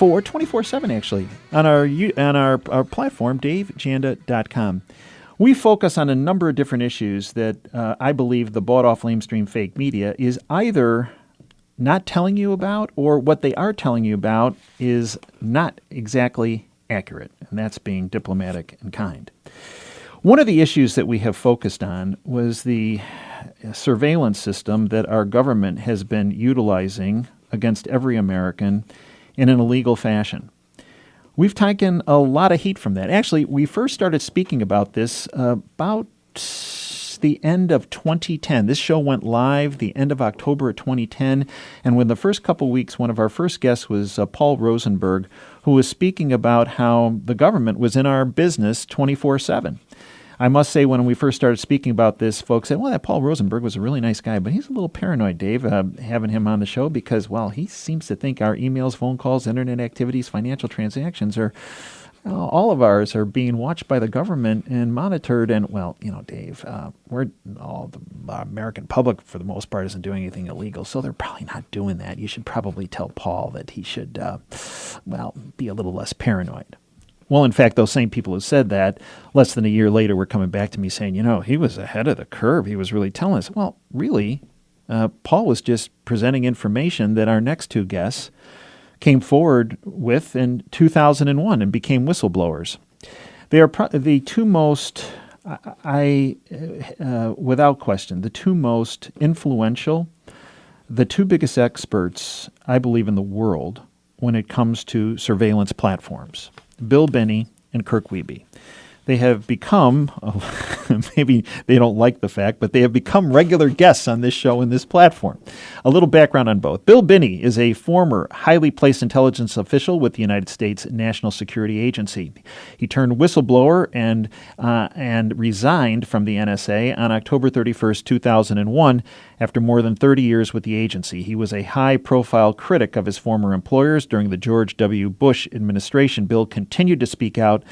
24/7 actually, on our platform, davejanda.com. We focus on a number of different issues that I believe the bought-off lamestream fake media is either not telling you about, or what they are telling you about is not exactly accurate, and that's being diplomatic and kind. One of the issues that we have focused on was the surveillance system that our government has been utilizing against every American in an illegal fashion. We've taken a lot of heat from that. Actually, we first started speaking about this about the end of 2010. This show went live the end of October of 2010, and within the first couple weeks, one of our first guests was Paul Rosenberg, who was speaking about how the government was in our business 24/7. I must say, when we first started speaking about this, folks said, well, that Paul Rosenberg was a really nice guy, but he's a little paranoid, Dave, having him on the show because, well, he seems to think our emails, phone calls, internet activities, financial transactions are, all of ours are being watched by the government and monitored. And, well, Dave, all the American public, for the most part, isn't doing anything illegal, so they're probably not doing that. You should probably tell Paul that he should, be a little less paranoid. Well, in fact, those same people who said that, less than a year later, were coming back to me saying, he was ahead of the curve. He was really telling us. Well, really, Paul was just presenting information that our next two guests came forward with in 2001 and became whistleblowers. They are the two most, without question, the two most influential, the two biggest experts, I believe, in the world when it comes to surveillance platforms. Bill Binney and Kirk Wiebe. They have become, maybe they don't like the fact, but they have become regular guests on this show and this platform. A little background on both. Bill Binney is a former highly placed intelligence official with the United States National Security Agency. He turned whistleblower and resigned from the NSA on October 31st, 2001, after more than 30 years with the agency. He was a high-profile critic of his former employers during the George W. Bush administration. Bill continued to speak out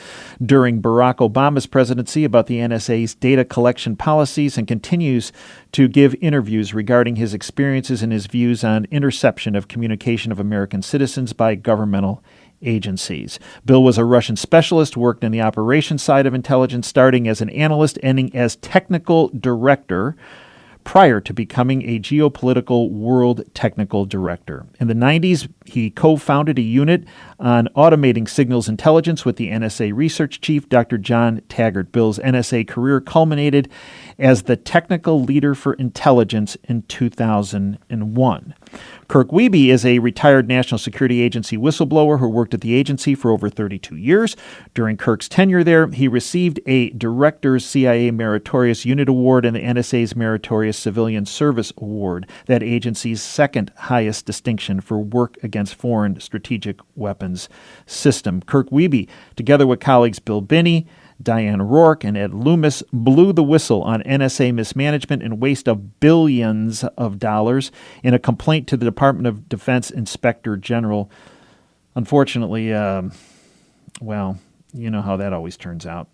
during Barack Obama's presidency about the NSA's data collection policies and continues to give interviews regarding his experiences and his views on interception of communication of American citizens by governmental agencies. Bill was a Russian specialist, worked in the operations side of intelligence, starting as an analyst, ending as technical director, prior to becoming a geopolitical world technical director. In the 90s, he co-founded a unit on automating signals intelligence with the NSA research chief, Dr. John Taggart. Bill's NSA career culminated as the technical leader for intelligence in 2001. Kirk Wiebe is a retired National Security Agency whistleblower who worked at the agency for over 32 years. During Kirk's tenure there, he received a Director's CIA Meritorious Unit Award and the NSA's Meritorious Civilian Service Award, that agency's second highest distinction for work against foreign strategic weapons system. Kirk Wiebe, together with colleagues Bill Binney, Diane Rourke, and Ed Loomis, blew the whistle on NSA mismanagement and waste of billions of dollars in a complaint to the Department of Defense Inspector General. Unfortunately, well, you know how that always turns out.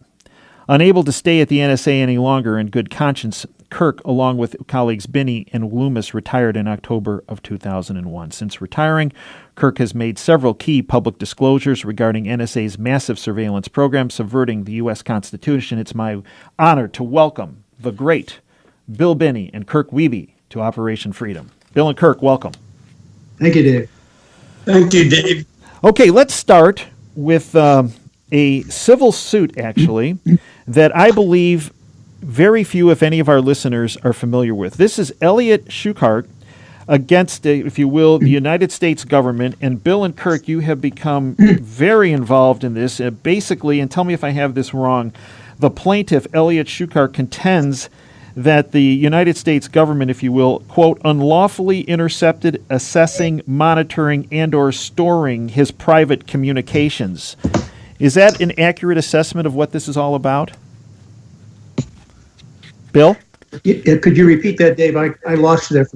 Unable to stay at the NSA any longer in good conscience, Kirk, along with colleagues Binney and Loomis, retired in October of 2001. Since retiring, Kirk has made several key public disclosures regarding NSA's massive surveillance program subverting the U.S. Constitution. It's my honor to welcome the great Bill Binney and Kirk Wiebe to Operation Freedom. Bill and Kirk, welcome. Thank you, Dave. Thank you, Dave. Okay, let's start with a civil suit, actually, that I believe very few, if any, of our listeners are familiar with. This is Elliot Shukart against, if you will, the United States government. And Bill and Kirk, you have become very involved in this. Basically, and tell me if I have this wrong, the plaintiff, Elliot Shukart, contends that the United States government, if you will, quote, unlawfully intercepted, assessing, monitoring, and or storing his private communications. Is that an accurate assessment of what this is all about? Bill? Could you repeat that, Dave? I lost you there.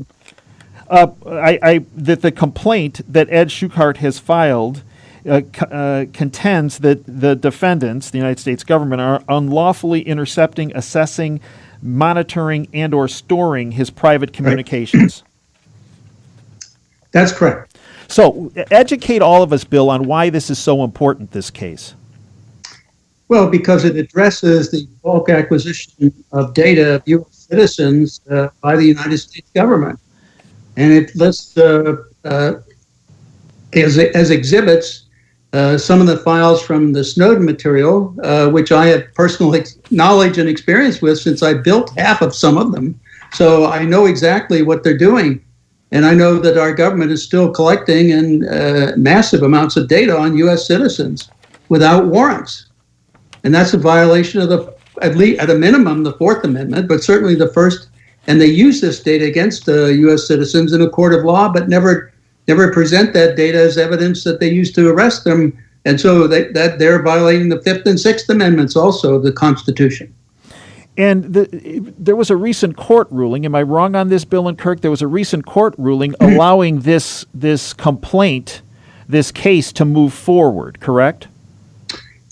That the complaint that Ed Shukart has filed contends that the defendants, the United States government, are unlawfully intercepting, assessing, monitoring, and or storing his private communications. That's correct. So educate all of us, Bill, on why this is so important, this case. Well, because it addresses the bulk acquisition of data of U.S. citizens by the United States government. And it lists as exhibits some of the files from the Snowden material, which I have personal knowledge and experience with since I built half of some of them. So I know exactly what they're doing. And I know that our government is still collecting massive amounts of data on U.S. citizens without warrants. And that's a violation of at least at a minimum, the Fourth Amendment, but certainly the First. And they use this data against U.S. citizens in a court of law, but never present that data as evidence that they used to arrest them. And so that they're violating the Fifth and Sixth Amendments also of the Constitution. And there was a recent court ruling. Am I wrong on this, Bill and Kirk? There was a recent court ruling allowing this complaint, this case, to move forward, correct?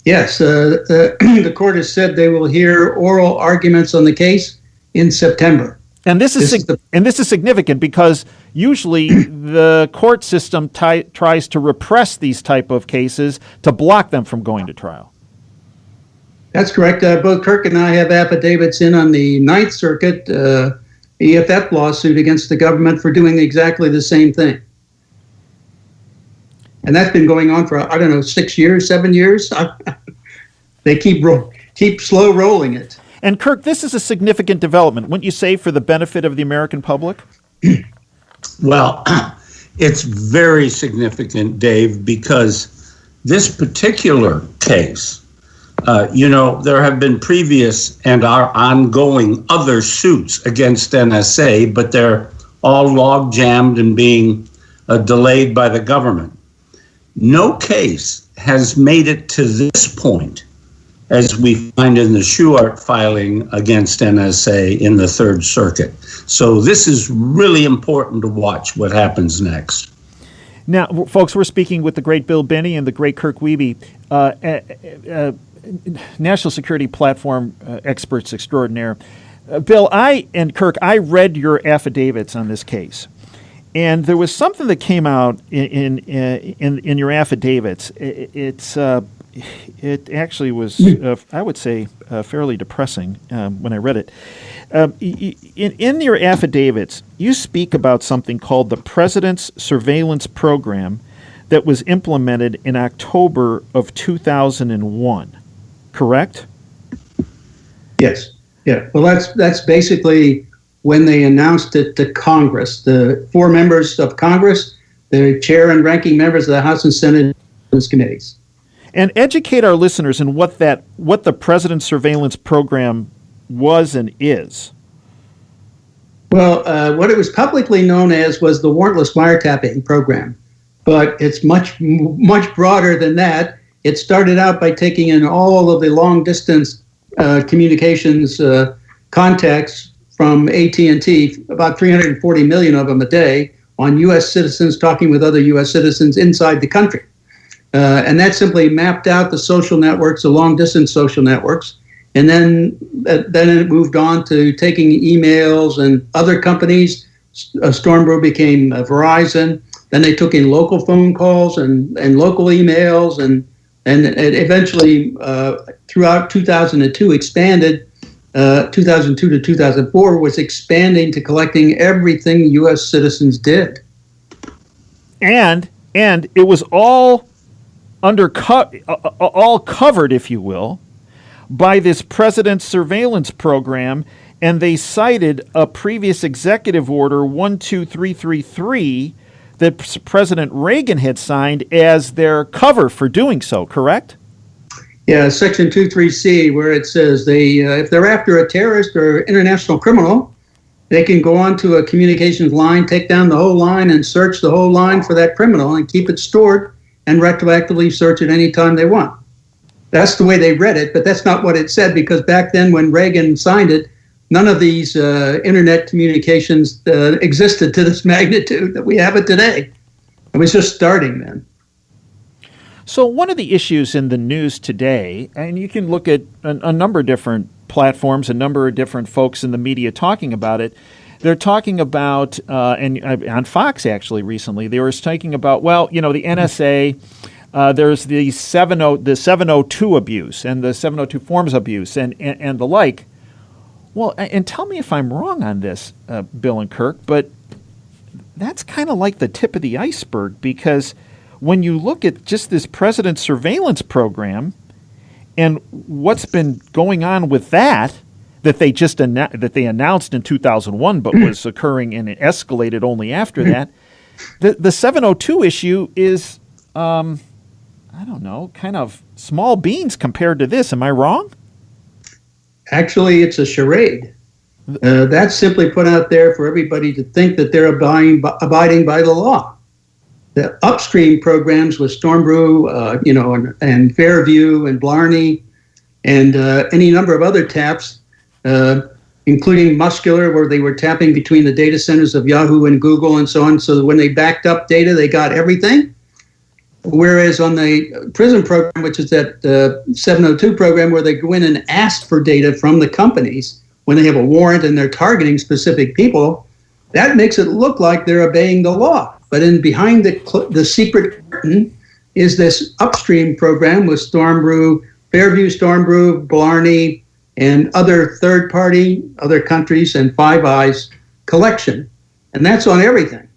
Yes. The court has said they will hear oral arguments on the case in September. And this is significant because usually the court system tries to repress these type of cases to block them from going to trial. That's correct. Both Kirk and I have affidavits in on the Ninth Circuit EFF lawsuit against the government for doing exactly the same thing. And that's been going on for, 6 years, 7 years. They keep slow rolling it. And Kirk, this is a significant development, wouldn't you say, for the benefit of the American public? Well, it's very significant, Dave, because this particular case, there have been previous and are ongoing other suits against NSA, but they're all log jammed and being delayed by the government. No case has made it to this point, as we find in the Schuart filing against NSA in the Third Circuit. So this is really important to watch what happens next. Now, folks, we're speaking with the great Bill Binney and the great Kirk Wiebe, national security platform experts extraordinaire. Bill, and Kirk, I read your affidavits on this case. And there was something that came out in your affidavits. It actually was, I would say, fairly depressing when I read it. In your affidavits, you speak about something called the President's Surveillance Program that was implemented in October of 2001. Correct? Yes. Yeah. Well, that's basically when they announced it to Congress. The 4 members of Congress, the chair and ranking members of the House and Senate committees. And educate our listeners in what the President's Surveillance Program was and is. Well, what it was publicly known as was the warrantless wiretapping program, but it's much broader than that. It started out by taking in all of the long-distance communications contacts from AT&T, about 340 million of them a day, on U.S. citizens talking with other U.S. citizens inside the country. And that simply mapped out the social networks, the long-distance social networks. And then it moved on to taking emails and other companies. Stormbrew became Verizon. Then they took in local phone calls and local emails. And it eventually, throughout 2002, expanded. 2002 to 2004 was expanding to collecting everything U.S. citizens did. And it was all all covered, if you will, by this President's Surveillance Program, and they cited a previous executive order 12333 that President Reagan had signed as their cover for doing so, correct? Yeah, Section 23C, where it says if they're after a terrorist or international criminal, they can go onto a communications line, take down the whole line, and search the whole line for that criminal and keep it stored and retroactively search it any time they want. That's the way they read it, but that's not what it said, because back then when Reagan signed it, none of these internet communications existed to this magnitude that we have it today. It was just starting then. So one of the issues in the news today, and you can look at a number of different platforms, a number of different folks in the media talking about it, They're talking about, on Fox actually recently, they were talking about, well, the NSA, there's the 702 abuse and the 702 forms abuse and the like. Well, and tell me if I'm wrong on this, Bill and Kirk, but that's kind of like the tip of the iceberg, because when you look at just this president's surveillance program and what's been going on with that they just that they announced in 2001, but was occurring and it escalated only after that, the 702 issue is, I don't know, kind of small beans compared to this. Am I wrong? Actually, it's a charade. That's simply put out there for everybody to think that they're abiding by the law. The Upstream programs with Stormbrew, and Fairview and Blarney, and any number of other taps, including Muscular, where they were tapping between the data centers of Yahoo and Google and so on. So that when they backed up data, they got everything. Whereas on the PRISM program, which is that 702 program, where they go in and ask for data from the companies when they have a warrant and they're targeting specific people, that makes it look like they're obeying the law. But behind the secret curtain is this Upstream program with Fairview, Stormbrew, Blarney, and other third-party, other countries, and Five Eyes collection. And that's on everything.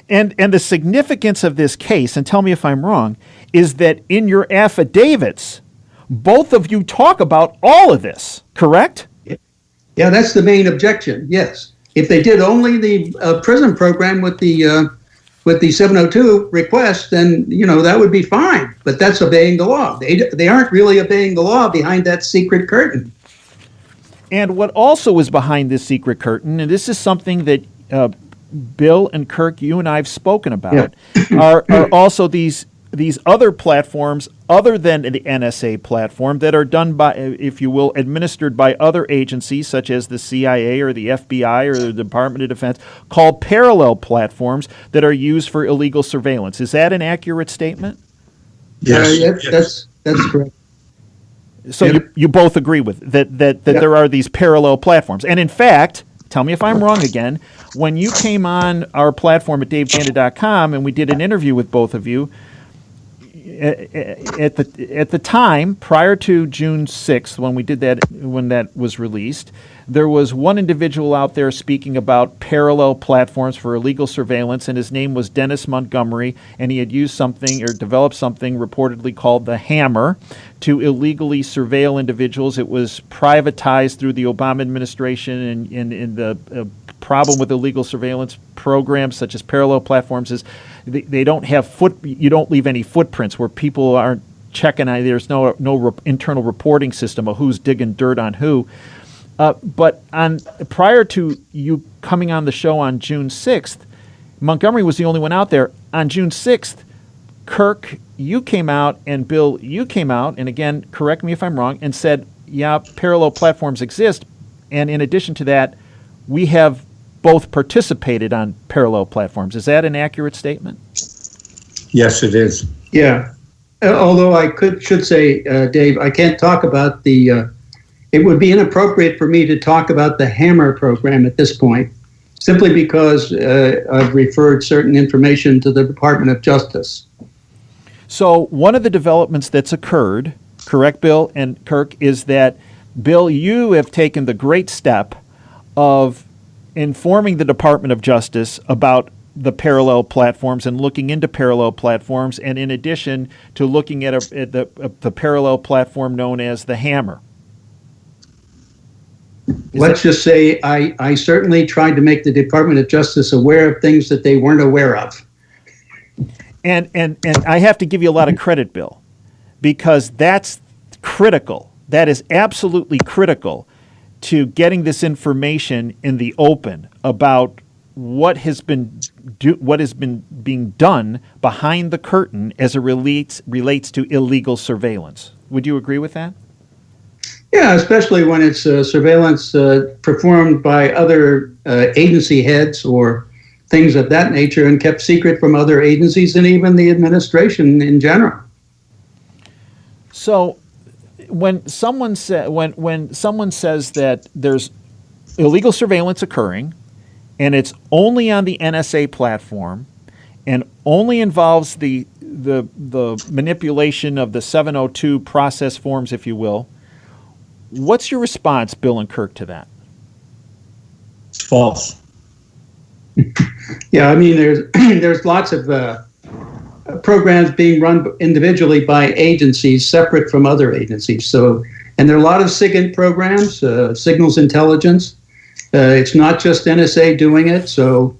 And the significance of this case, and tell me if I'm wrong, is that in your affidavits, both of you talk about all of this, correct? Yeah, that's the main objection, yes. If they did only the PRISM program with the 702 request, then, that would be fine. But that's obeying the law. They aren't really obeying the law behind that secret curtain. And what also is behind this secret curtain, and this is something that Bill and Kirk, you and I have spoken about, are also these other platforms other than the NSA platform that are done by, if you will, administered by other agencies such as the CIA or the FBI or the Department of Defense, called parallel platforms that are used for illegal surveillance. Is that an accurate statement? Yes. That's correct. So you both agree with that there are these parallel platforms. And in fact, tell me if I'm wrong again, when you came on our platform at davejanda.com and we did an interview with both of you, at the time, prior to June 6th, when that was released, there was one individual out there speaking about parallel platforms for illegal surveillance, and his name was Dennis Montgomery, and he had used something or developed something reportedly called the Hammer to illegally surveil individuals. It was privatized through the Obama administration, and the problem with illegal surveillance programs such as parallel platforms is they don't have you don't leave any footprints where people aren't checking. There's no internal reporting system of who's digging dirt on who. But prior to you coming on the show on June 6th, Montgomery was the only one out there. On June 6th, Kirk, you came out, and Bill, you came out, and again, correct me if I'm wrong, and said, yeah, parallel platforms exist. And in addition to that, we have both participated on parallel platforms. Is that an accurate statement? Yes, it is. Yeah. Although I should say, Dave, I can't talk about it would be inappropriate for me to talk about the Hammer program at this point, simply because I've referred certain information to the Department of Justice. So one of the developments that's occurred, correct, Bill and Kirk, is that, Bill, you have taken the great step of informing the Department of Justice about the parallel platforms and looking into parallel platforms, and in addition to looking at the parallel platform known as the Hammer. Let's just say I certainly tried to make the Department of Justice aware of things that they weren't aware of. And I have to give you a lot of credit, Bill, because that's critical. That is absolutely critical to getting this information in the open about what has been being done behind the curtain as it relates to illegal surveillance. Would you agree with that? Yeah, especially when it's surveillance performed by other agency heads or things of that nature and kept secret from other agencies and even the administration in general. So when someone says that there's illegal surveillance occurring and it's only on the NSA platform, and only involves the manipulation of the 702 process forms, if you will. What's your response, Bill and Kirk, to that? It's false. Yeah, I mean, there's lots of programs being run individually by agencies separate from other agencies. So, and there are a lot of SIGINT programs, signals intelligence. It's not just NSA doing it. So,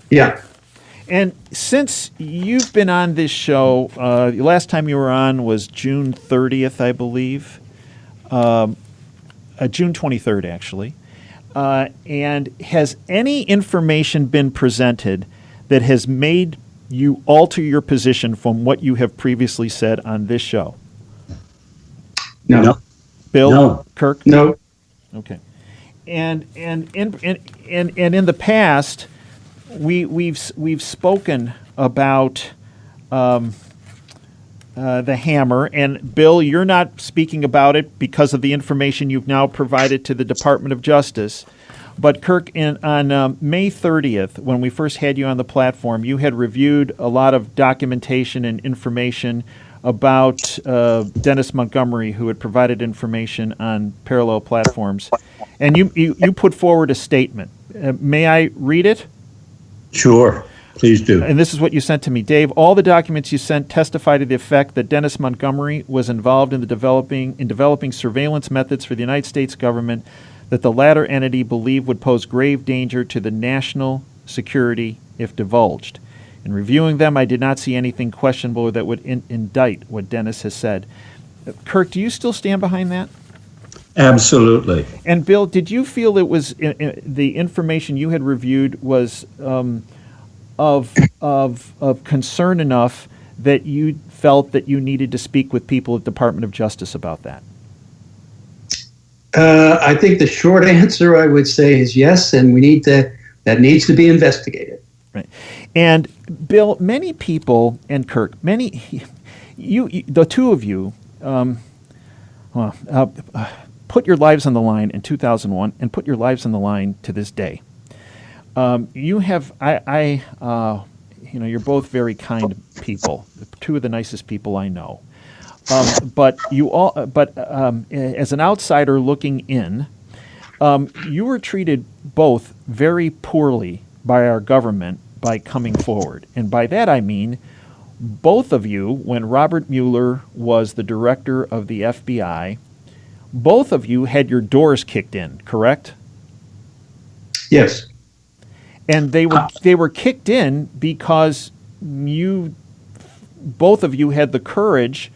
yeah. And since you've been on this show, the last time you were on was June 30th, I believe. June 23rd, actually. And has any information been presented that has made you alter your position from what you have previously said on this show? No. Bill? No. Kirk? No. Okay. And in the past, we've spoken about the hammer, and Bill, you're not speaking about it because of the information you've now provided to the Department of Justice. But Kirk, on May 30th, when we first had you on the platform, you had reviewed a lot of documentation and information about Dennis Montgomery, who had provided information on parallel platforms. And you put forward a statement. May I read it? Sure. Please do. And this is what you sent to me. Dave, all the documents you sent testify to the effect that Dennis Montgomery was involved in developing surveillance methods for the United States government that the latter entity believed would pose grave danger to the national security if divulged. In reviewing them, I did not see anything questionable that would indict what Dennis has said. Kirk, do you still stand behind that? Absolutely. And Bill, did you feel it was the information you had reviewed was of concern enough that you felt that you needed to speak with people at the Department of Justice about that? I think the short answer I would say is yes, and that needs to be investigated. Right. And Bill, many people, and Kirk, you the two of you, put your lives on the line in 2001 and put your lives on the line to this day. You have, you're both very kind people, two of the nicest people I know. But as an outsider looking in, you were treated both very poorly by our government by coming forward. And by that I mean both of you, when Robert Mueller was the director of the FBI, both of you had your doors kicked in, correct? Yes. And they were kicked in because both of you had the courage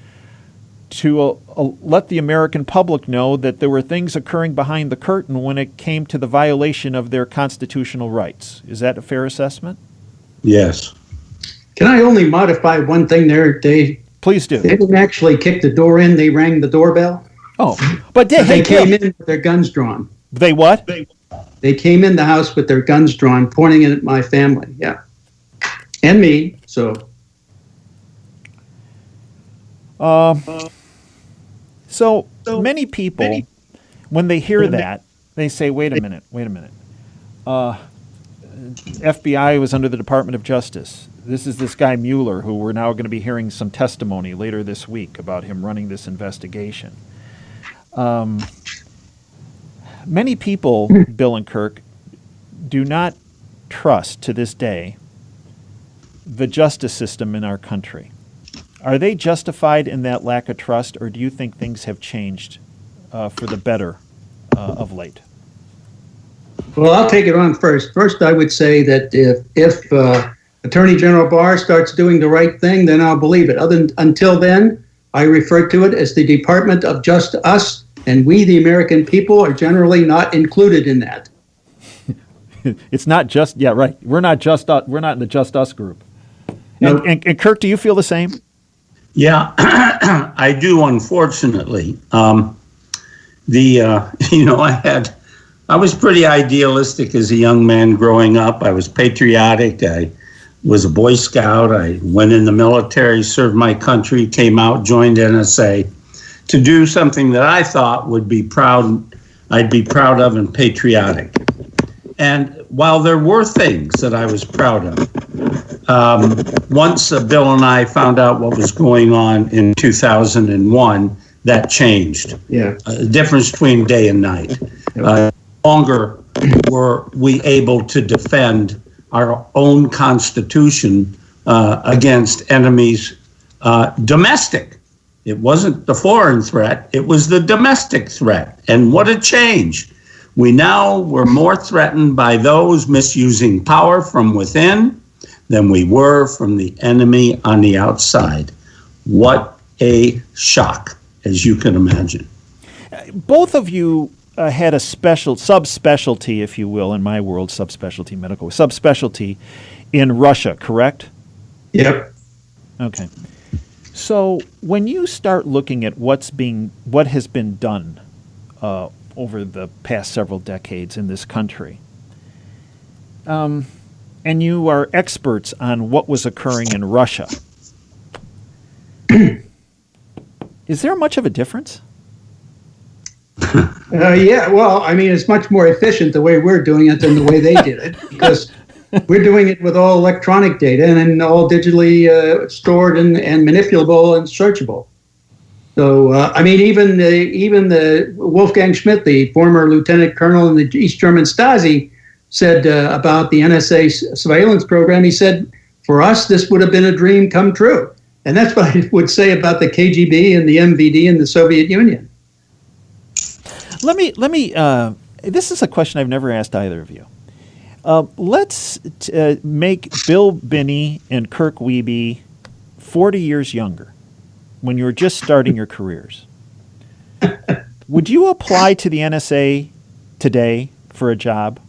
to let the American public know that there were things occurring behind the curtain when it came to the violation of their constitutional rights. Is that a fair assessment? Yes. Can I only modify one thing there, Dave? Please do. They didn't actually kick the door in. They rang the doorbell. Oh, but they came in with their guns drawn. They what? They came in the house with their guns drawn, pointing it at my family. Yeah. And me, so. So many people, when they hear that, they say, wait a minute. FBI was under the Department of Justice. This is this guy Mueller, who we're now going to be hearing some testimony later this week about him running this investigation. Many people, Bill and Kirk, do not trust to this day the justice system in our country. Are they justified in that lack of trust, or do you think things have changed for the better of late? Well, I'll take it on first. First, I would say that if Attorney General Barr starts doing the right thing, then I'll believe it. Until then, I refer to it as the Department of Just Us, and we, the American people, are generally not included in that. It's not just, yeah, right. We're not in the Just Us group. No. And Kirk, do you feel the same? Yeah, I do, unfortunately. I was pretty idealistic as a young man growing up. I was patriotic. I was a Boy Scout. I went in the military, served my country, came out, joined NSA to do something that I thought I'd be proud of and patriotic. And while there were things that I was proud of, once Bill and I found out what was going on in 2001, that changed. Yeah. The difference between day and night. Longer were we able to defend our own Constitution against enemies domestic. It wasn't the foreign threat, it was the domestic threat. And what a change. We now were more threatened by those misusing power from within than we were from the enemy on the outside. What a shock, as you can imagine. Both of you had a special subspecialty, if you will, in my world, subspecialty medical, subspecialty in Russia, correct? Yep. Okay. So when you start looking at what has been done over the past several decades in this country, and you are experts on what was occurring in Russia, is there much of a difference? Yeah, well, I mean, it's much more efficient the way we're doing it than the way they did it, because we're doing it with all electronic data and all digitally stored and manipulable and searchable. So, I mean, even the Wolfgang Schmidt, the former lieutenant colonel in the East German Stasi, said about the NSA surveillance program, he said, for us, this would have been a dream come true. And that's what I would say about the KGB and the MVD and the Soviet Union. Let me. This is a question I've never asked either of you. Let's make Bill Binney and Kirk Wiebe 40 years younger, when you were just starting your careers. Would you apply to the NSA today for a job?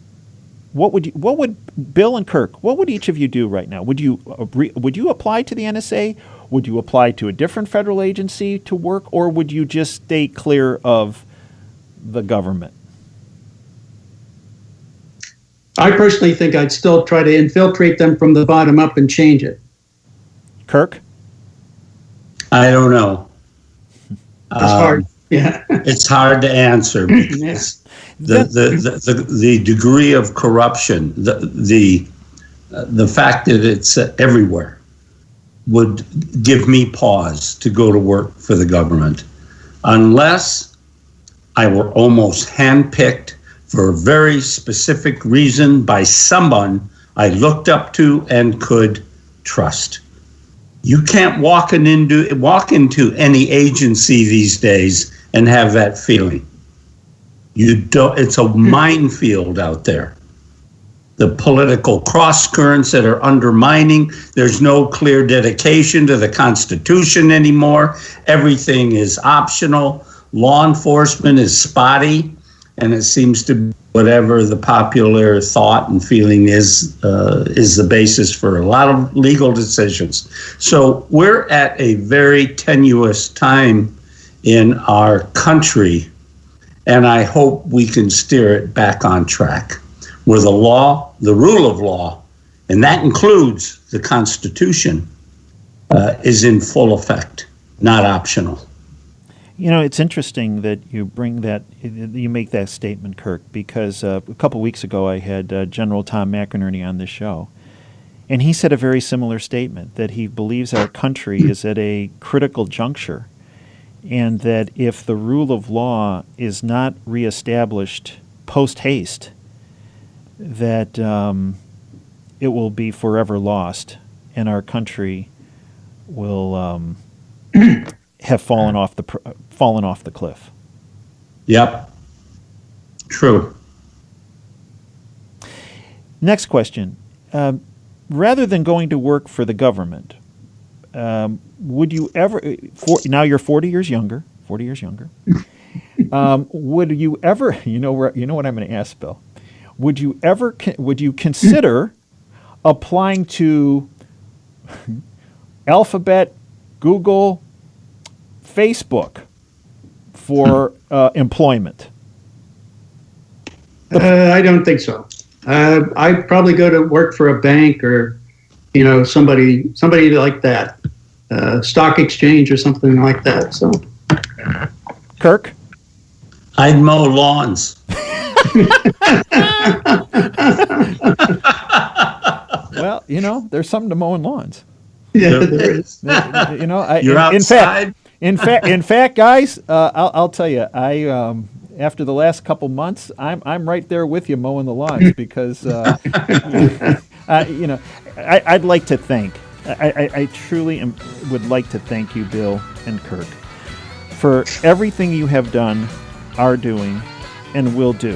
What would Bill and Kirk? What would each of you do right now? Would you apply to the NSA? Would you apply to a different federal agency to work, or would you just stay clear of the government? I personally think I'd still try to infiltrate them from the bottom up and change it. Kirk? I don't know. It's hard. Yeah. It's hard to answer because the degree of corruption, the fact that it's everywhere, would give me pause to go to work for the government, unless I were almost handpicked for a very specific reason by someone I looked up to and could trust. You can't walk into any agency these days and have that feeling. You don't. It's a minefield out there. The political cross currents that are undermining. There's no clear dedication to the Constitution anymore. Everything is optional. Law enforcement is spotty, and it seems to be whatever the popular thought and feeling is the basis for a lot of legal decisions. So we're at a very tenuous time in our country, and I hope we can steer it back on track, where the law, the rule of law, and that includes the Constitution, is in full effect, not optional. You know, it's interesting that you make that statement, Kirk, because a couple weeks ago I had General Tom McInerney on this show, and he said a very similar statement, that he believes our country is at a critical juncture, and that if the rule of law is not reestablished post-haste, that it will be forever lost, and our country will have fallen off the cliff. Yep. True. Next question. Rather than going to work for the government, would you ever? Now you're 40 years younger. Would you ever? You know what I'm going to ask, Bill. Would you consider applying to Alphabet, Google, Facebook for employment? I don't think so. I'd probably go to work for a bank or, somebody like that, stock exchange or something like that. So, Kirk, I'd mow lawns. Well, there's something to mowing lawns. Yeah, there is. You're outside. In fact, guys, I'll tell you, after the last couple months, I'm right there with you mowing the lawns because, I'd like to thank. I truly would like to thank you, Bill and Kirk, for everything you have done, are doing, and will do